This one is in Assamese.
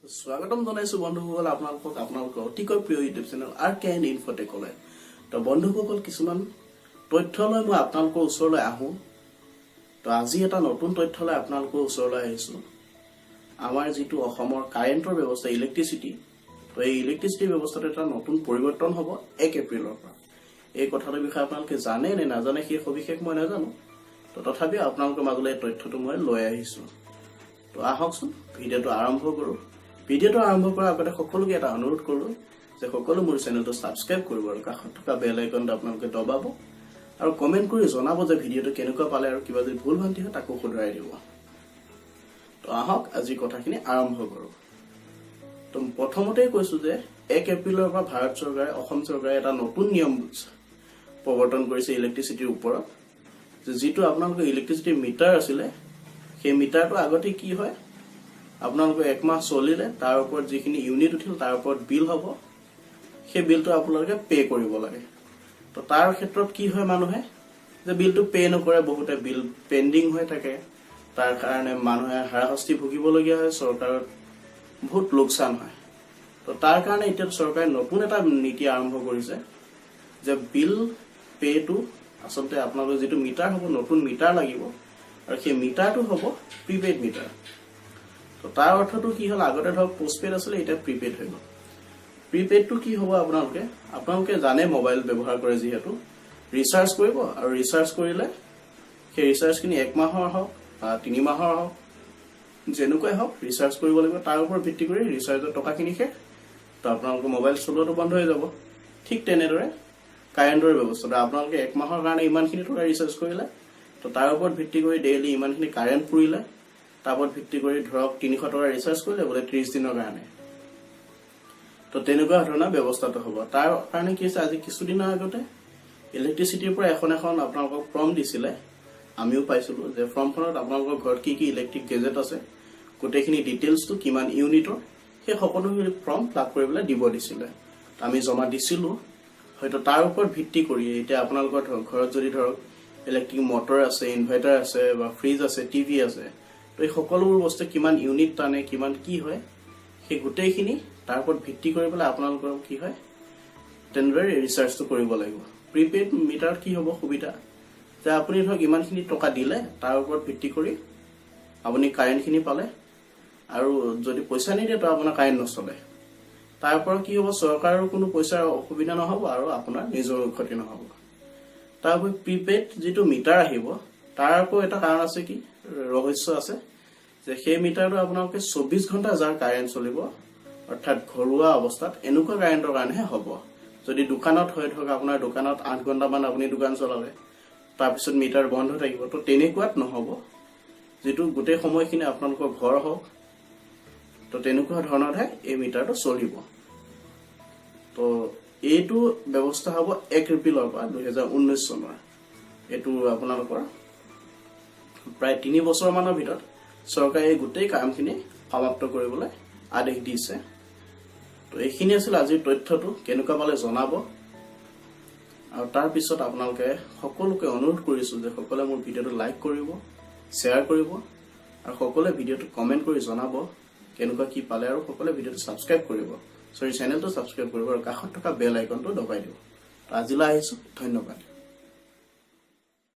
স্বাগতম জনাইছো বন্ধুসকল আপোনালোকৰ অতিকৈ প্ৰিয় ইউটিউব চেনেল আৰকেএন ইনফটেকলৈ। তো বন্ধুসকল কিছুমান তথ্যলৈ মই আপোনালোকৰ ওচৰলৈ আহো। তো আজি এটা নতুন তথ্যলৈ আপোনালোকৰ ওচৰলৈ আহিছো। আমাৰ যেটো অসমৰ কাৰেণ্টৰ ব্যৱস্থা ইলেক্ট্ৰিচিটি, তো এই ইলেক্ট্ৰিচিটি ব্যৱস্থাটো এটা নতুন পৰিৱৰ্তন হ'ব 1 এপ্ৰিলৰ পৰা। এই কথাটোৰ বিষয়ে আপোনালোকে জানে নে নাজানে সেই সবিশেষ মই নাজানো। তো তথাপিও আপোনালোকৰ মাজলৈ এই তথ্যটো মই লৈ আহিছো। তো আহকচোন ভিডিঅ'টো আৰম্ভ কৰো। ভিডিঅ'টো আৰম্ভ কৰাৰ আগতে সকলোকে এটা অনুৰোধ কৰো যে সকলো মোৰ চেনেলটো সাবস্ক্ৰাইব কৰিব আৰু কাষত থকা বেল আইকনটো আপোনালোকে দবাব আৰু কমেন্ট কৰি জনাব যে ভিডিঅ'টো কেনেকুৱা পালে আৰু কিবা যদি ভুল ভ্ৰান্তি হয় তাকো শুধৰাই দিব। তো আহক আজি কথাখিনি আৰম্ভ কৰো। তো প্ৰথমতেই কৈছো যে 1 এপ্ৰিলৰ পৰা ভাৰত চৰকাৰে অসম চৰকাৰে এটা নতুন নিয়ম প্ৰৱৰ্তন কৰিছে ইলেক্ট্ৰিচিটিৰ ওপৰত, যে যেটো আপোনালোকৰ ইলেক্ট্ৰিচিটি মিটাৰ আছিলে সেই মিটাৰটো আগতে কি হয় আপোনালোকে এক মাহ চলিলে তাৰ ওপৰত যিখিনি ইউনিট উঠিল তাৰ ওপৰত বিল হ'ব, সেই বিলটো আপোনালোকে পে কৰিব লাগে। তো তাৰ ক্ষেত্ৰত কি হয় মানুহে যে বিলটো পে নকৰে, বহুতে বিল পেন্ডিং হৈ থাকে, তাৰ কাৰণে মানুহে হাৰাশাস্তি ভুগিবলগীয়া হয়, চৰকাৰৰ বহুত লোকসান হয়। তো তাৰ কাৰণে এতিয়া চৰকাৰে নতুন এটা নীতি আৰম্ভ কৰিছে যে বিল পেটো আচলতে আপোনালোকৰ যেটো মিটাৰ হ'ব নতুন মিটাৰ লাগিব আৰু সেই মিটাৰটো হ'ব প্ৰিপেইড মিটাৰ। তো তাৰ অৰ্থটো কি হল আগতে ধৰক পোষ্টপেড আছিল এটা প্ৰিপেইড হৈ গ'ল। প্ৰিপেইডটো কি হ'ব আপোনালোকে জানে মোবাইল ব্যৱহাৰ কৰে যিহেতু ৰিচাৰ্জ কৰিব আৰু ৰিচাৰ্জ কৰিলে সেই ৰিচাৰ্জখিনি 1 মাহৰ হওক বা 3 মাহৰ হওক যেনেকৈ হওক ৰিচাৰ্জ কৰিব লাগিব, তাৰ ওপৰত ভিত্তি কৰি ৰিচাৰ্জৰ টকাখিনি শেষ, তো আপোনালোকৰ মোবাইল চলোৱাটো বন্ধ হৈ যাব। ঠিক তেনেদৰে কাৰেণ্টৰ ব্যৱস্থাটো আপোনালোকে 1 মাহৰ কাৰণে ইমানখিনি টকা ৰিচাৰ্জ কৰিলে, তো তাৰ ওপৰত ভিত্তি কৰি ডেইলি ইমানখিনি কাৰেণ্ট পুৰিলে, তাৰ ওপৰত ভিত্তি কৰি ধৰক 300 টকা ৰিচাৰ্জ কৰিলে বোলে 30 দিনৰ কাৰণে। তো তেনেকুৱা ধৰণৰ ব্যৱস্থাটো হ'ব। তাৰ কাৰণে কি হৈছে আজি কিছুদিনৰ আগতে ইলেক্ট্ৰিচিটিৰ পৰা এখন আপোনালোকক ফৰ্ম দিছিলে, আমিও পাইছিলো যে ফৰ্মখনত আপোনালোকৰ ঘৰত কি কি ইলেক্ট্ৰিক গেজেট আছে গোটেইখিনি ডিটেইলছটো কিমান ইউনিটৰ সেই সকলোখিনি ফৰ্ম ফিল আপ কৰিবলৈ দিব দিছিলে। আমি জমা দিছিলো। হয়তো তাৰ ওপৰত ভিত্তি কৰি এতিয়া আপোনালোকৰ ঘৰত যদি ধৰক ইলেক্ট্ৰিক মটৰ আছে, ইনভাৰ্টাৰ আছে বা ফ্ৰিজ আছে, টিভি আছে, তো এই সকলোবোৰ বস্তু কিমান ইউনিট টানে কিমান কি হয় সেই গোটেইখিনি তাৰ ওপৰত ভিত্তি কৰি পেলাই আপোনালোকৰ কি হয় তেনেদৰে ৰিচাৰ্জটো কৰিব লাগিব। প্ৰিপেইড মিটাৰত কি হ'ব সুবিধা যে আপুনি ধৰক ইমানখিনি টকা দিলে তাৰ ওপৰত ভিত্তি কৰি আপুনি কাৰেণ্টখিনি পালে, আৰু যদি পইচা নিদিয়ে তো আপোনাৰ কাৰেণ্ট নচলে। তাৰ পৰা কি হ'ব চৰকাৰৰ কোনো পইচাৰ অসুবিধা নহ'ব আৰু আপোনাৰ নিজৰ ক্ষতি নহ'ব। তাৰ উপৰি প্ৰিপেইড যেটো মিটাৰ আহিব তাৰ আকৌ এটা কাৰণ আছে, কি ৰহস্য আছে যে সেই মিটাৰটো আপোনালোকে 24 ঘণ্টা যাৰ কাৰেণ্ট চলিব, অৰ্থাৎ ঘৰুৱা অৱস্থাত এনেকুৱা কাৰেণ্টৰ কাৰণেহে হ'ব। যদি দোকানত হয় ধৰক আপোনাৰ দোকানত 8 ঘণ্টামান আপুনি দোকান চলালে তাৰপিছত মিটাৰ বন্ধ থাকিব, তো তেনেকুৱাত নহ'ব, যেটো গোটেই সময়খিনি আপোনালোকৰ ঘৰ হওক, তো তেনেকুৱা ধৰণৰহে এই মিটাৰটো চলিব। তো এইটো ব্যৱস্থা হ'ব 1 এপ্ৰিলৰ পৰা 2019 চনৰ। এইটো আপোনালোকৰ প্ৰায় 3 বছৰমানৰ ভিতৰত চৰকাৰে এই গোটেই কামখিনি সমাপ্ত কৰিবলৈ আদেশ দিছে। তো এইখিনি আছিল আজিৰ তথ্যটো, কেনেকুৱা পালে জনাব। আৰু তাৰ পিছত আপোনালোকে সকলোকে অনুৰোধ কৰিছো যে সকলোৱে মোৰ ভিডিঅ'টো লাইক কৰিব, শ্বেয়াৰ কৰিব আৰু সকলোৱে ভিডিঅ'টো কমেন্ট কৰি জনাব কেনেকুৱা কি পালে, আৰু সকলোৱে ভিডিঅ'টো সাবস্ক্ৰাইব কৰিব, চেনেলটো সাবস্ক্ৰাইব কৰিব আৰু কাষত থকা বেল আইকনটো দবাই দিব। তো আজিলৈ আহিছো, ধন্যবাদ।